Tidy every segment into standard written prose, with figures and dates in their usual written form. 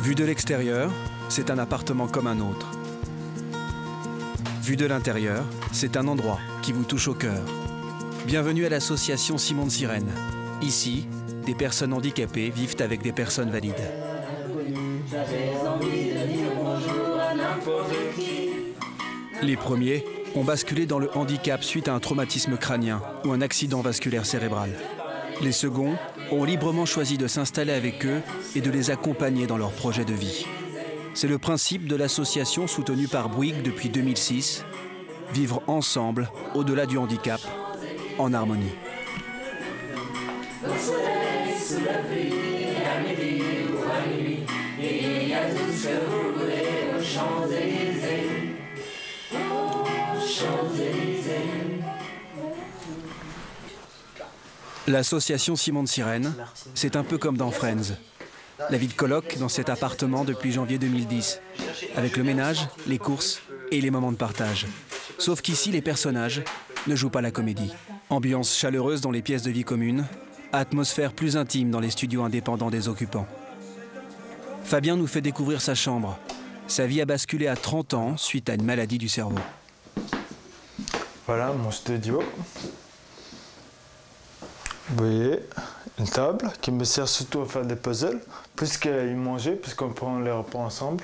Vu de l'extérieur, c'est un appartement comme un autre. Vu de l'intérieur, c'est un endroit qui vous touche au cœur. Bienvenue à l'association Simon de Sirène. Ici, des personnes handicapées vivent avec des personnes valides. Les premiers ont basculé dans le handicap suite à un traumatisme crânien ou un accident vasculaire cérébral. Les seconds ont librement choisi de s'installer avec eux et de les accompagner dans leur projet de vie. C'est le principe de l'association soutenue par Bouygues depuis 2006, vivre ensemble au-delà du handicap, en harmonie. L'association Simon de Sirène, c'est un peu comme dans Friends. La vie de coloc dans cet appartement depuis janvier 2010, avec le ménage, les courses et les moments de partage. Sauf qu'ici, les personnages ne jouent pas la comédie. Ambiance chaleureuse dans les pièces de vie commune, atmosphère plus intime dans les studios indépendants des occupants. Fabien nous fait découvrir sa chambre. Sa vie a basculé à 30 ans suite à une maladie du cerveau. Voilà mon studio. Vous voyez, une table qui me sert surtout à faire des puzzles, plus qu'à y manger, puisqu'on prend les repas ensemble.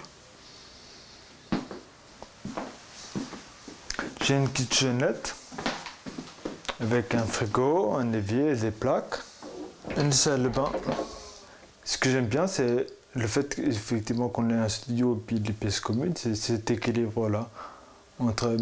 J'ai une kitchenette avec un frigo, un évier et des plaques. Une salle de bain. Ce que j'aime bien, c'est le fait effectivement qu'on ait un studio et puis des pièces communes, c'est cet équilibre-là entre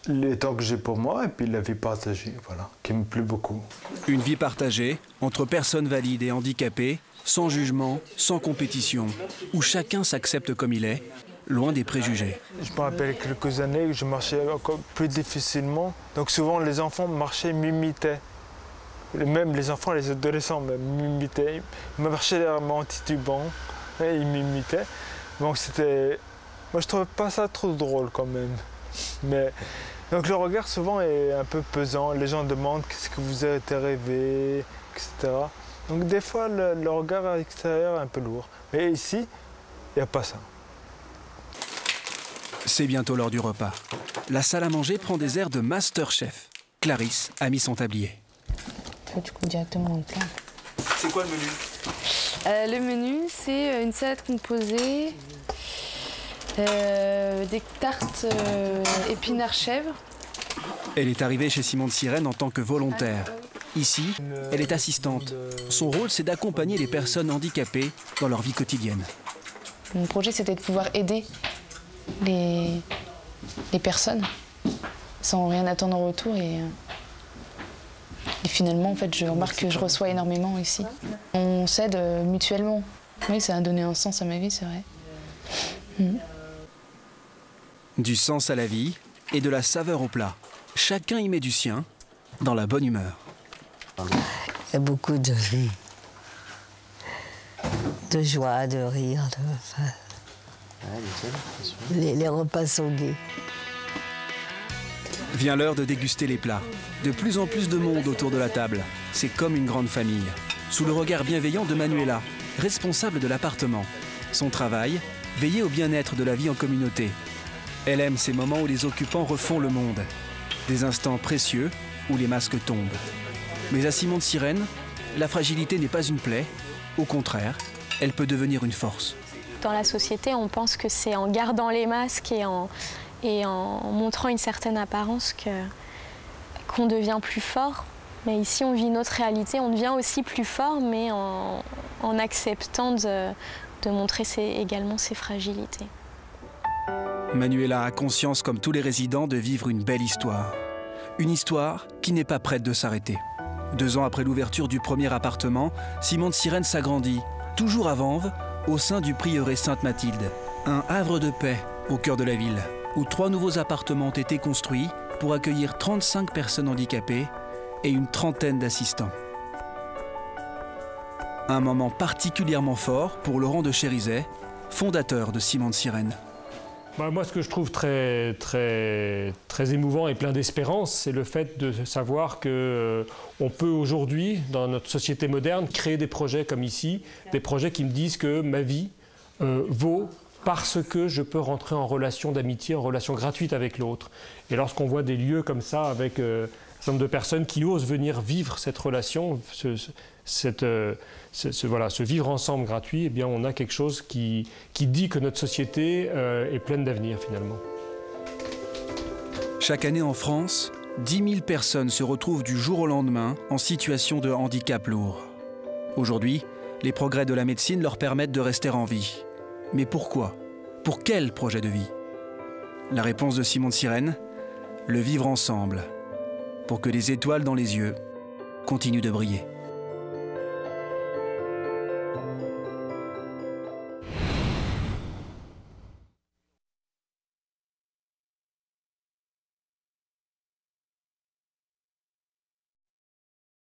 les temps que j'ai pour moi et puis la vie partagée, voilà, qui me plaît beaucoup. Une vie partagée entre personnes valides et handicapées, sans jugement, sans compétition, où chacun s'accepte comme il est, loin des préjugés. Je me rappelle quelques années où je marchais encore plus difficilement, donc souvent les enfants marchaient, m'imitaient. Même les enfants, les adolescents m'imitaient. Ils marchaient derrière moi en titubant, et ils m'imitaient. Donc c'était... Moi je trouvais pas ça trop drôle quand même. Mais donc le regard souvent est un peu pesant, les gens demandent qu'est-ce que vous avez rêvé, etc. Donc des fois le regard à l'extérieur est un peu lourd. Mais ici, il n'y a pas ça. C'est bientôt l'heure du repas. La salle à manger prend des airs de Masterchef. Clarisse a mis son tablier. Du coup directement dans le plat. C'est quoi le menu? Le menu, c'est une salade composée, des tartes épinards chèvre. Elle est arrivée chez Simon de Sirène en tant que volontaire. Ici, elle est assistante. Son rôle, c'est d'accompagner les personnes handicapées dans leur vie quotidienne. Mon projet, c'était de pouvoir aider les personnes sans rien attendre en retour. Et finalement, en fait, je remarque que je reçois énormément ici. On s'aide mutuellement. Oui, ça a donné un sens à ma vie, c'est vrai. Du sens à la vie et de la saveur au plat. Chacun y met du sien, dans la bonne humeur. Il y a beaucoup de vie, de joie, de rire. Les repas sont gais. Vient l'heure de déguster les plats. De plus en plus de monde autour de la table. C'est comme une grande famille. Sous le regard bienveillant de Manuela, responsable de l'appartement. Son travail, veiller au bien-être de la vie en communauté. Elle aime ces moments où les occupants refont le monde. Des instants précieux où les masques tombent. Mais à Simon de Sirène, la fragilité n'est pas une plaie. Au contraire, elle peut devenir une force. Dans la société, on pense que c'est en gardant les masques et en montrant une certaine apparence qu'on devient plus fort. Mais ici, on vit une autre réalité. On devient aussi plus fort, mais en acceptant de montrer également ses fragilités. Manuela a conscience, comme tous les résidents, de vivre une belle histoire. Une histoire qui n'est pas prête de s'arrêter. 2 ans après l'ouverture du premier appartement, Simon de Sirène s'agrandit, toujours à Vanves, au sein du prieuré Sainte-Mathilde. Un havre de paix au cœur de la ville, où 3 nouveaux appartements ont été construits pour accueillir 35 personnes handicapées et une trentaine d'assistants. Un moment particulièrement fort pour Laurent de Chérizet, fondateur de Simon de Sirène. Moi, ce que je trouve très émouvant et plein d'espérance, c'est le fait de savoir qu'on peut aujourd'hui, dans notre société moderne, créer des projets comme ici, des projets qui me disent que ma vie vaut parce que je peux rentrer en relation d'amitié, en relation gratuite avec l'autre. Et lorsqu'on voit des lieux comme ça, avec un certain nombre de personnes qui osent venir vivre cette relation, ce vivre ensemble gratuit, eh bien on a quelque chose qui dit que notre société est pleine d'avenir finalement. Chaque année en France, 10 000 personnes se retrouvent du jour au lendemain en situation de handicap lourd. Aujourd'hui, les progrès de la médecine leur permettent de rester en vie. Mais pourquoi? Pour quel projet de vie? La réponse de Simon de Sirène, le vivre ensemble, pour que les étoiles dans les yeux continuent de briller.